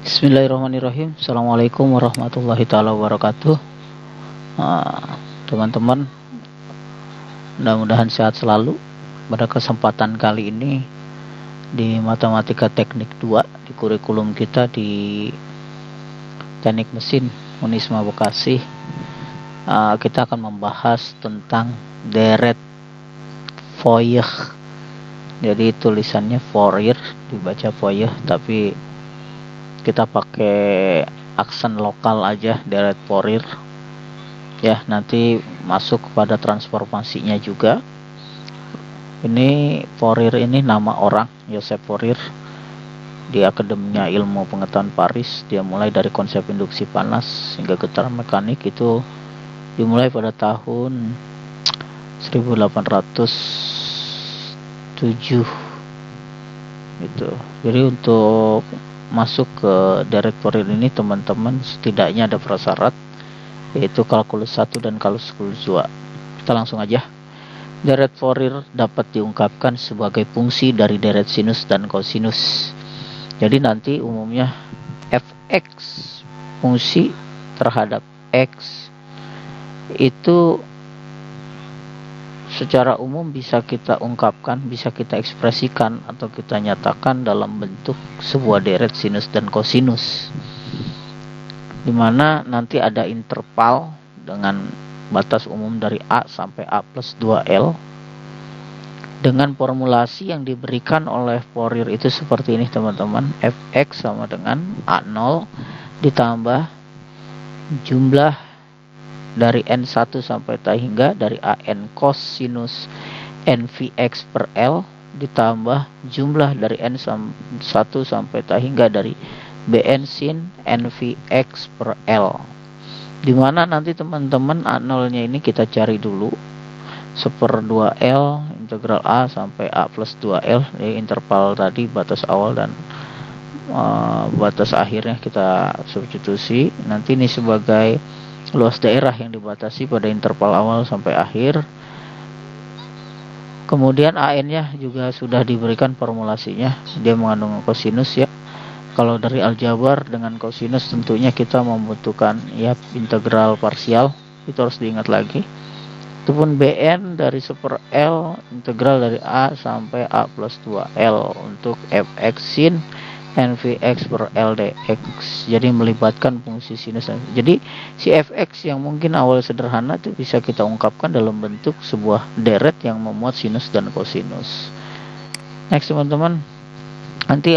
Bismillahirrahmanirrahim. Assalamualaikum warahmatullahi taala wabarakatuh. Teman-teman, mudah-mudahan sehat selalu. Pada kesempatan kali ini di Matematika Teknik 2 di kurikulum kita di Teknik Mesin Unisma Bekasi, kita akan membahas tentang deret Fourier. Jadi tulisannya Fourier, dibaca Fourier, tapi kita pakai aksen lokal aja, deret Fourier ya. Nanti masuk pada transformasinya juga. Ini Fourier ini nama orang, Joseph Fourier, di Akademia Ilmu Pengetahuan Paris. Dia mulai dari konsep induksi panas hingga getaran mekanik, itu dimulai pada tahun 1807 gitu. Jadi untuk masuk ke deret Fourier ini, teman-teman, setidaknya ada prasyarat, yaitu kalkulus 1 dan kalkulus 2. Kita langsung aja. Deret Fourier dapat diungkapkan sebagai fungsi dari deret sinus dan kosinus. Jadi nanti umumnya fx, fungsi terhadap x, itu secara umum bisa kita ungkapkan, bisa kita ekspresikan atau kita nyatakan dalam bentuk sebuah deret sinus dan kosinus, dimana nanti ada interval dengan batas umum dari A sampai A plus 2L dengan formulasi yang diberikan oleh Fourier itu seperti ini, teman-teman. Fx sama dengan A0 ditambah jumlah dari N1 sampai T hingga dari AN cosinus NVX per L ditambah jumlah dari N1 sampai T hingga dari BN sin NVX per L, dimana nanti teman-teman A0 nya ini kita cari dulu, 1/2L integral A sampai A plus 2L, ya, interval tadi batas awal dan batas akhirnya kita substitusi. Nanti ini sebagai luas daerah yang dibatasi pada interval awal sampai akhir. Kemudian AN nya juga sudah diberikan formulasinya, dia mengandung kosinus ya. Kalau dari aljabar dengan kosinus tentunya kita membutuhkan ya integral parsial, itu harus diingat lagi. Itu pun BN dari 1/L integral dari A sampai A plus 2L untuk fx sin NVX per LDX, jadi melibatkan fungsi sinus. Jadi si fx yang mungkin awal sederhana itu bisa kita ungkapkan dalam bentuk sebuah deret yang memuat sinus dan kosinus. Next, teman-teman, nanti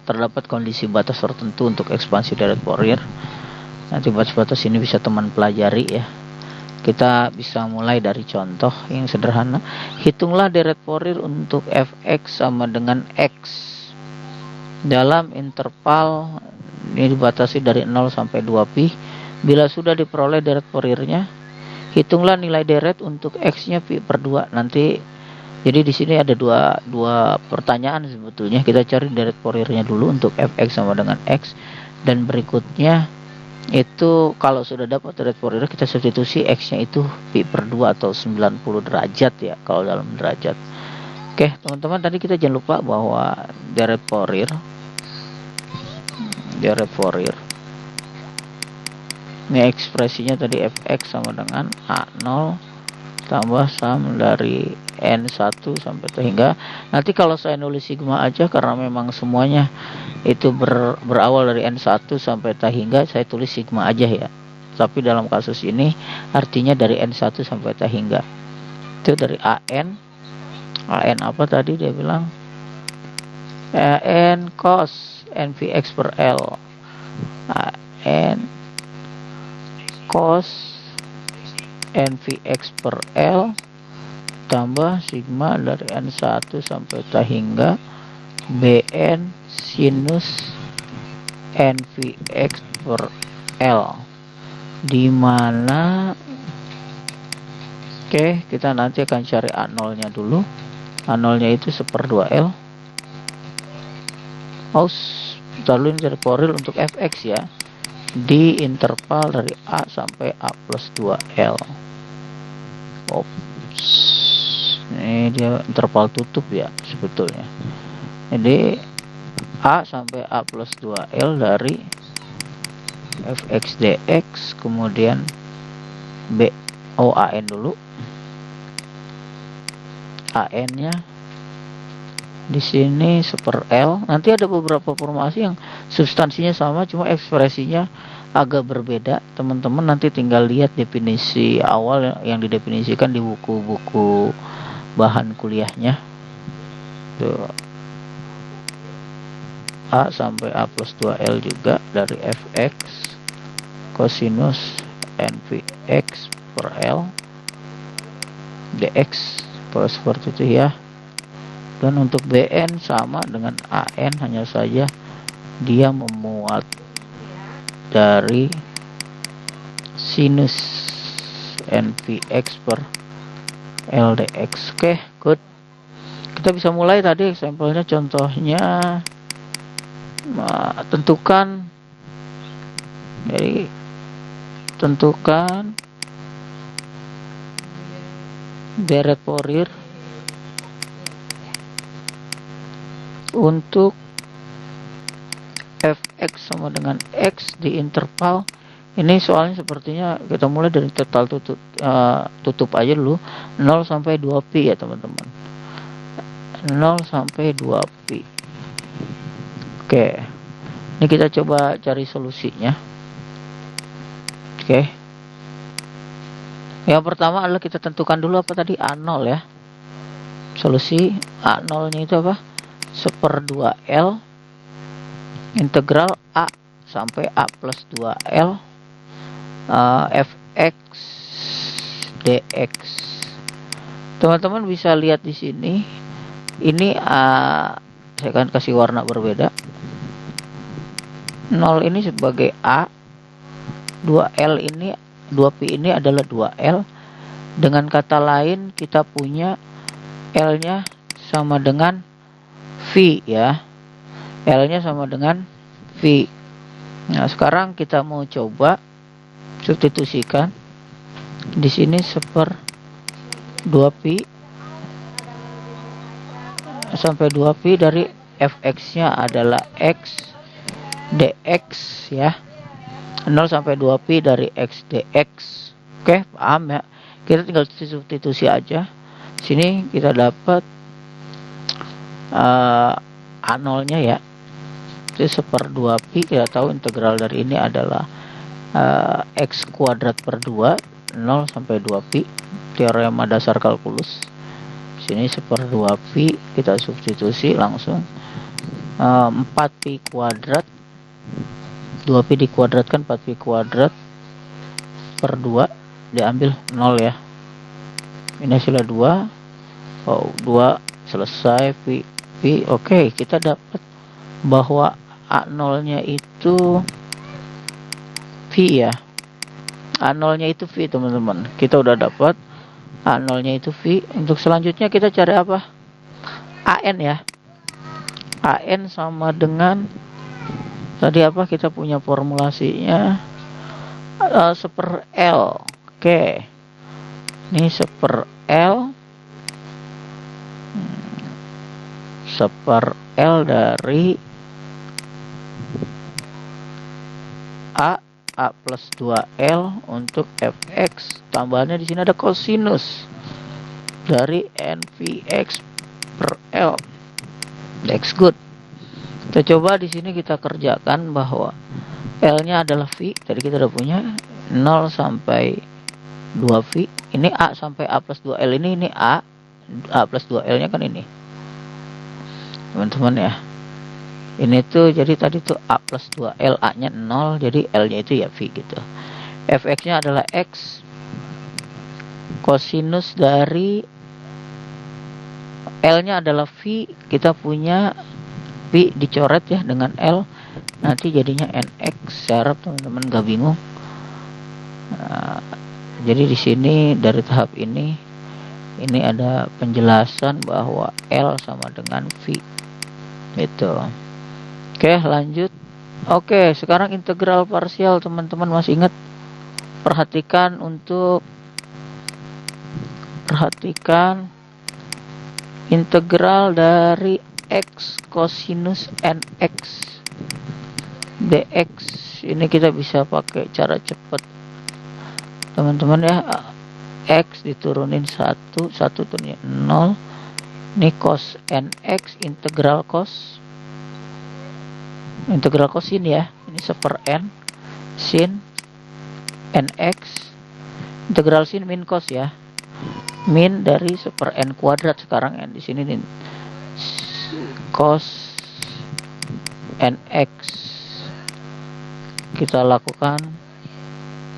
terdapat kondisi batas tertentu untuk ekspansi deret Fourier. Nanti batas-batas ini bisa teman pelajari ya. Kita bisa mulai dari contoh yang sederhana. Hitunglah deret Fourier untuk fx sama dengan x dalam interval ini dibatasi dari 0 sampai 2pi. Bila sudah diperoleh deret Fouriernya, hitunglah nilai deret untuk x-nya pi per 2. Nanti jadi di sini ada dua pertanyaan sebetulnya. Kita cari deret Fouriernya dulu untuk fx sama dengan x, dan berikutnya itu kalau sudah dapat deret Fourier, kita substitusi x-nya itu pi per 2 atau 90 derajat ya kalau dalam derajat. Oke, teman-teman, tadi kita jangan lupa bahwa deret Fourier ini ekspresinya tadi fx sama dengan A0 tambah sum dari N1 sampai T hingga. Nanti kalau saya nulis sigma aja, karena memang semuanya itu berawal dari N1 sampai T hingga, saya tulis sigma aja ya. Tapi dalam kasus ini artinya dari N1 sampai T hingga. Itu dari AN apa tadi dia bilang? AN cos NVX per L, AN cos NVX per L tambah sigma dari N1 sampai T hingga BN sinus NVX per L, dimana kita nanti akan cari A0 nya dulu. A0 nya itu 1/2L. Lalu dari Fourier untuk fx ya, di interval dari A sampai A plus 2L. Ini dia interval tutup ya sebetulnya. Jadi A sampai A plus 2L dari fx dx, kemudian B, AN dulu, AN nya di sini super L. Nanti ada beberapa formasi yang substansinya sama, cuma ekspresinya agak berbeda. Teman-teman nanti tinggal lihat definisi awal yang didefinisikan di buku-buku bahan kuliahnya. Tuh. A sampai A plus 2L juga dari fx cosinus nvx per L dx seperti itu ya. Dan untuk Bn sama dengan An, hanya saja dia memuat dari sinus nvx per ldx. Oke, good. Kita bisa mulai tadi sampelnya, contohnya tentukan, jadi tentukan deret Fourier untuk fx sama dengan x di interval ini. Soalnya sepertinya kita mulai dari total tutup aja dulu, 0 sampai 2pi ya teman-teman, 0 sampai 2pi. Oke, ini kita coba cari solusinya. Oke, yang pertama adalah kita tentukan dulu apa tadi, A0 ya. Solusi A0 nya itu apa, 1/2L integral A sampai A plus 2L fx dx. Teman-teman bisa lihat di sini, ini saya akan kasih warna berbeda. 0 ini sebagai A, 2L ini, 2pi ini adalah 2L. Dengan kata lain kita punya L nya sama dengan V ya, L nya sama dengan V. Nah sekarang kita mau coba substitusikan di sini 1/2pi sampai 2pi dari fx nya adalah x dx ya, 0 sampai 2pi dari x dx. Oke, paham ya? Kita tinggal substitusi aja. Sini kita dapat A0 nya ya, itu 1/2pi. Kita tahu integral dari ini adalah x kuadrat per 2, 0 sampai 2pi, teorema dasar kalkulus. Sini 1/2pi, kita substitusi langsung 4pi kuadrat, 2pi dikuadratkan 4pi kuadrat per 2, diambil 0 ya. Ini hasilnya 2. Oh, 2 selesai pi. Oke, kita dapat bahwa A0 nya itu V ya. A0 nya itu V teman-teman. Kita udah dapat A0 nya itu V. Untuk selanjutnya kita cari apa? AN ya. AN sama dengan tadi apa, kita punya formulasinya 1/L. Oke, ini 1/L 1/L dari A plus 2L untuk fx, tambahannya di sini ada cosinus dari nvx per L dx. Good. Kita coba di sini kita kerjakan bahwa L nya adalah V, tadi kita udah punya 0 sampai 2V. Ini A sampai A plus 2L ini A plus 2L nya kan ini teman-teman ya. Ini tuh jadi tadi tuh A plus 2L, A nya 0, jadi L nya itu ya V gitu. Fx nya adalah X cosinus dari L nya adalah V, kita punya V dicoret ya dengan L, nanti jadinya NX. Saya harap teman-teman gak bingung. Nah, jadi di sini dari tahap ini ada penjelasan bahwa L sama dengan V itu. Oke, lanjut. Oke, sekarang integral parsial teman-teman masih ingat? Perhatikan integral dari x cosinus nx dx. Ini kita bisa pakai cara cepat teman-teman ya. X diturunin 1 turunnya 0. Ini cos nx integral sin ya, ini 1/n sin nx integral sin min cos ya, min dari 1/n kuadrat. Sekarang n di sini nih cos nx. Kita lakukan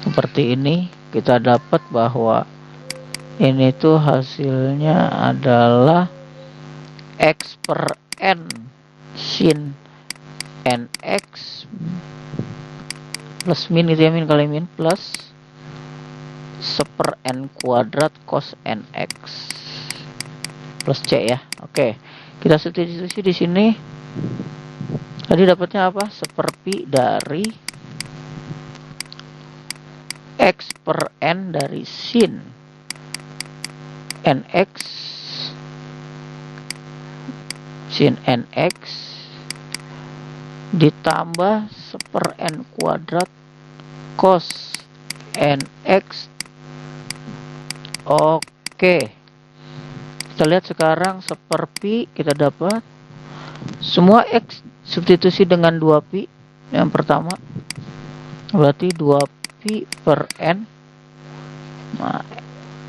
seperti ini, kita dapat bahwa ini tuh hasilnya adalah x per n sin nx plus min itu ya, min kali min plus 1/n kuadrat cos nx plus c ya. Oke, kita substitusi di sini. Tadi dapatnya apa? 1/pi dari x per n dari sin nx ditambah 1/n kuadrat cos nx. Oke, kita lihat sekarang 1/pi kita dapat semua x substitusi dengan 2pi. Yang pertama berarti 2pi per n. Nah,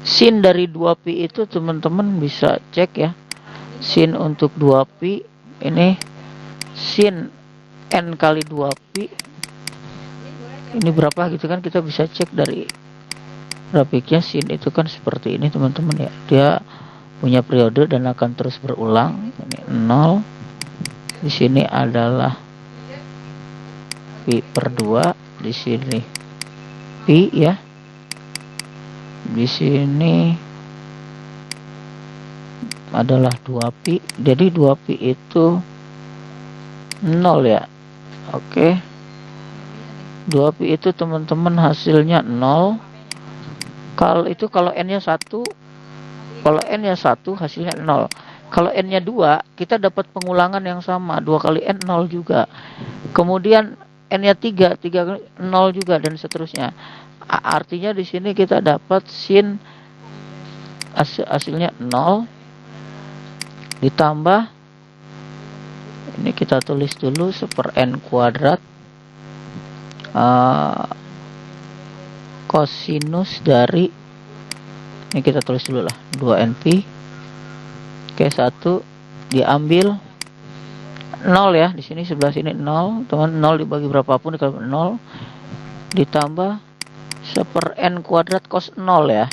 sin dari 2pi itu teman-teman bisa cek ya. Sin untuk 2pi ini sin n kali 2pi ini berapa gitu kan, kita bisa cek dari grafiknya. Sin itu kan seperti ini teman-teman ya, dia punya periode dan akan terus berulang. Ini 0, di sini adalah pi per 2, di sini pi ya, di sini adalah 2pi, jadi 2pi itu 0 ya. Oke, 2pi itu teman-teman hasilnya 0. Kalau n-nya 1, kalau n-nya 1 hasilnya 0. Kalau n-nya 2, kita dapat pengulangan yang sama, 2 kali n 0 juga. Kemudian n-nya 3 kali 0 juga, dan seterusnya. Artinya di sini kita dapat sin hasilnya 0 ditambah, ini kita tulis dulu 1/n kuadrat kosinus dari, ini kita tulis dulu lah 2np. Oke, 1 diambil 0 ya, di sini sebelah sini 0 teman, 0 dibagi berapapun kalau 0 ditambah 1/n kuadrat cos 0 ya.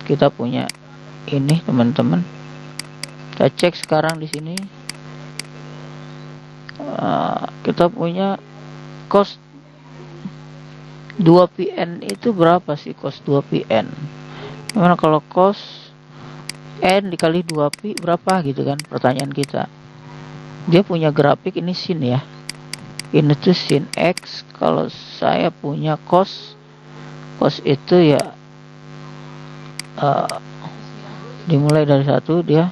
Kita punya ini teman-teman, kita cek sekarang di sini. Kita punya cos 2pn itu berapa sih, cos 2pn? Gimana kalau cos n dikali 2pi berapa gitu kan, pertanyaan kita. Dia punya grafik ini sin ya, ini tuh sin x. Kalau saya punya cos itu ya dimulai dari 1, dia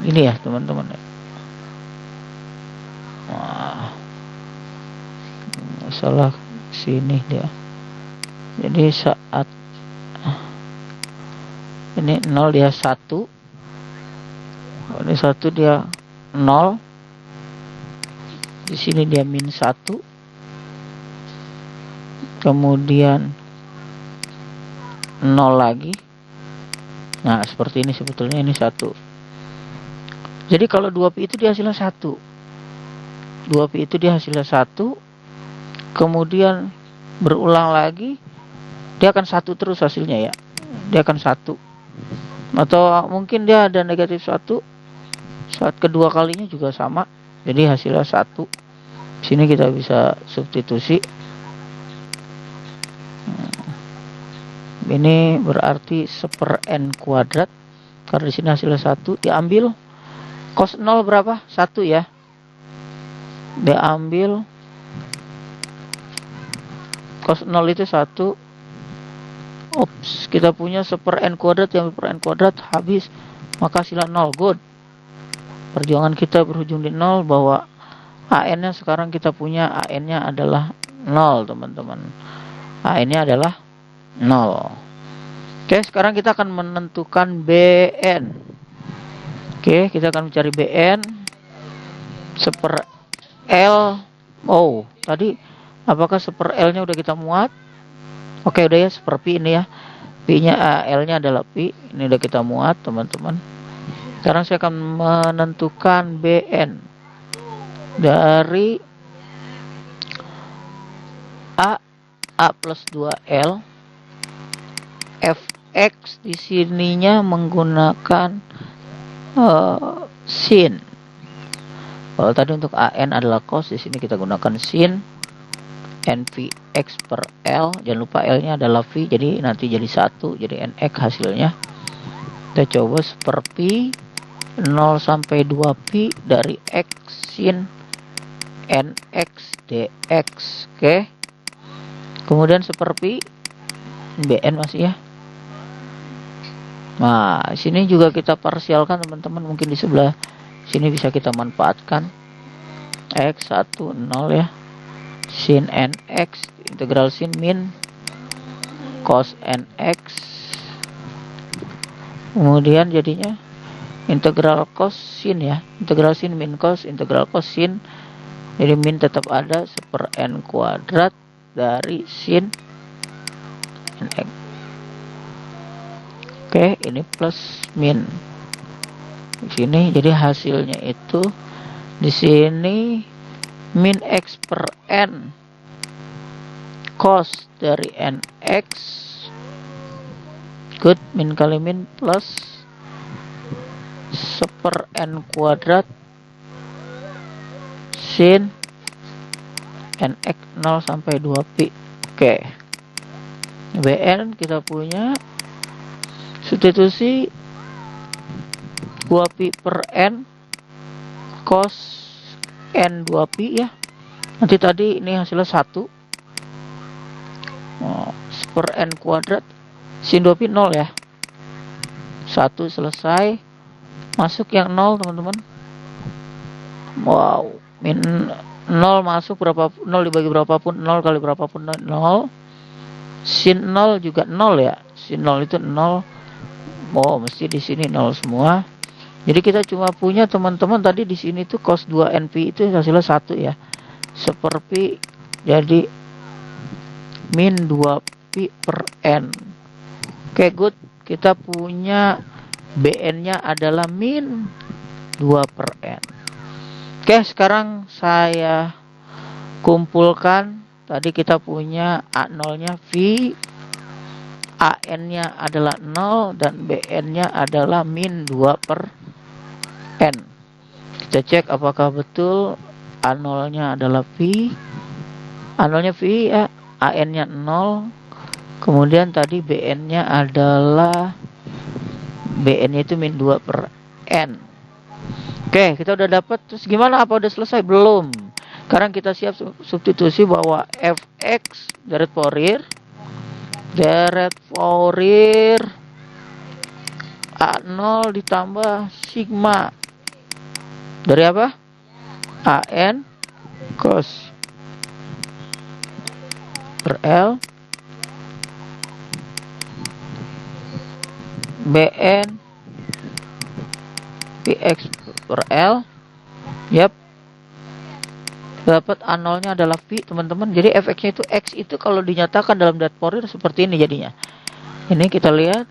ini ya teman-teman. Wah, salah sini dia. Jadi saat ini 0 dia 1, ini 1 dia 0, di sini dia min 1, kemudian 0 lagi. Nah seperti ini sebetulnya, ini 1. Jadi kalau 2pi itu dia hasilnya 1, 2pi itu dia hasilnya 1, kemudian berulang lagi, dia akan 1 terus hasilnya ya, dia akan 1. Atau mungkin dia ada negatif 1 saat kedua kalinya juga sama, jadi hasilnya 1. Sini kita bisa substitusi. Ini berarti 1/n kuadrat, karena di sini hasilnya 1, diambil cos 0 berapa? 1 ya. Diambil cos 0 itu 1. Ops, kita punya 1/n kuadrat yang per n kuadrat habis, maka hasilnya 0. Good. Perjuangan kita berujung di 0, bahwa AN nya sekarang kita punya AN nya adalah 0 teman-teman. AN nya adalah 0. Oke, sekarang kita akan menentukan BN. Oke, kita akan mencari BN 1/L. Oh, tadi apakah 1/L nya udah kita muat? Oke, udah ya, 1/Pi ini ya. Pi nya L nya adalah Pi. Ini udah kita muat teman-teman. Sekarang saya akan menentukan BN dari A plus 2L. Fx di sininya menggunakan sin. Kalau tadi untuk AN adalah cos, di sini kita gunakan sin NVx/L. Jangan lupa L nya adalah V, jadi nanti jadi 1, jadi NX hasilnya. Kita coba 1/Pi 0 sampai 2Pi dari X sin NX dx. Oke, kemudian 1/Pi BN masih ya. Nah, sini juga kita parsialkan teman-teman, mungkin di sebelah sini bisa kita manfaatkan. X 1 0 ya, sin NX integral sin min cos NX, kemudian jadinya integral cos sin ya, integral sin min cos, integral cos sin, jadi min tetap ada 1/n kuadrat dari sin NX. Oke, ini plus min di sini, jadi hasilnya itu di sini min x/n cos dari NX. Good, min kali min plus 1/n kuadrat sin NX 0 sampai 2Pi. Oke, BN kita punya, substitusi 2Pi/n cos n 2Pi ya. Nanti tadi ini hasilnya 1. 1/n kuadrat sin 2Pi 0 ya. 1 selesai. Masuk yang 0 teman-teman. Wow, min 0 masuk, berapa 0 dibagi berapapun, 0 kali berapapun 0. Sin 0 juga 0 ya. Sin 0 itu 0. Oh, mesti di sini 0 semua. Jadi kita cuma punya teman-teman tadi di sini tuh cos 2nP itu hasilnya 1 ya. 1/Pi jadi min 2Pi/n. Oke, good. Kita punya BN-nya adalah min 2/n. Oke, sekarang saya kumpulkan. Tadi kita punya A0-nya V, AN-nya adalah 0, dan BN-nya adalah min 2/n. Kita cek apakah betul A0-nya adalah V. A0-nya V ya, AN-nya 0. Kemudian tadi BN-nya adalah, BN-nya itu min 2/n. Oke, kita udah dapat. Terus gimana? Apa udah selesai? Belum. Sekarang kita siap substitusi bahwa Fx deret Fourier A0 ditambah sigma dari apa? AN cos per L BN Px per L. Yap, dapat A0 nya adalah V teman-teman. Jadi Fx nya itu X itu kalau dinyatakan dalam dat Fourier seperti ini jadinya. Ini kita lihat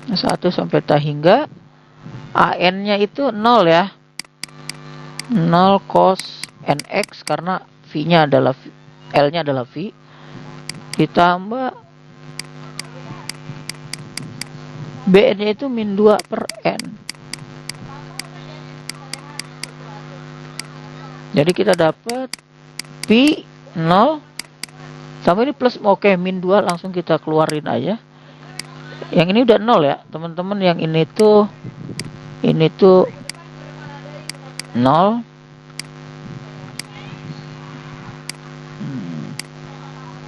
1 sampai ta hingga AN nya itu 0 ya, 0 cos NX karena V nya adalah v, L nya adalah V, ditambah BN nya itu min 2/n. Jadi kita dapat Pi 0 sama ini plus, oke, min 2 langsung kita keluarin aja. Yang ini udah 0 ya teman-teman, yang ini tuh 0.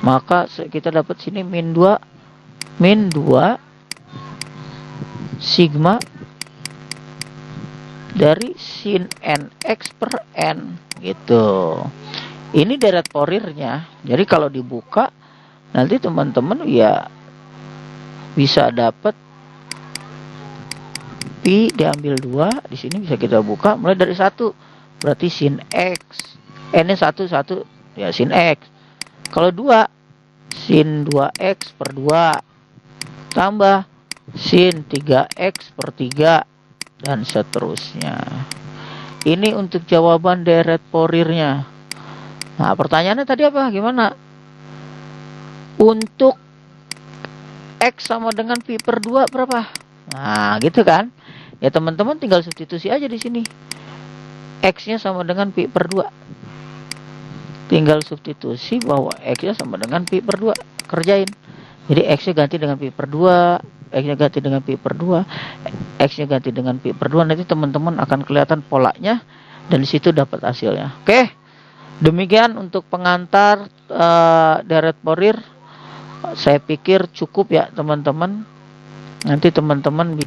Maka kita dapat sini min 2 min 2 sigma dari sin nx per n gitu. Ini deret Fourier-nya. Jadi kalau dibuka nanti teman-teman ya bisa dapat pi diambil 2, di sini bisa kita buka mulai dari 1. Berarti sin x. N-nya 1 ya sin x. Kalau 2 sin 2x per 2 tambah sin 3x per 3 dan seterusnya. Ini untuk jawaban deret Fourier-nya. Nah, pertanyaannya tadi apa? Gimana? Untuk X sama dengan pi per 2 berapa? Nah, gitu kan? Ya teman-teman tinggal substitusi aja di sini. X-nya sama dengan pi per 2. Tinggal substitusi bahwa X-nya sama dengan pi per 2. Kerjain. Jadi X-nya ganti dengan pi per 2, X-nya ganti dengan pi per 2, X-nya ganti dengan pi per 2. Nanti teman-teman akan kelihatan polanya dan di situ dapat hasilnya. Oke. Demikian untuk pengantar deret Fourier. Saya pikir cukup ya teman-teman. Nanti teman-teman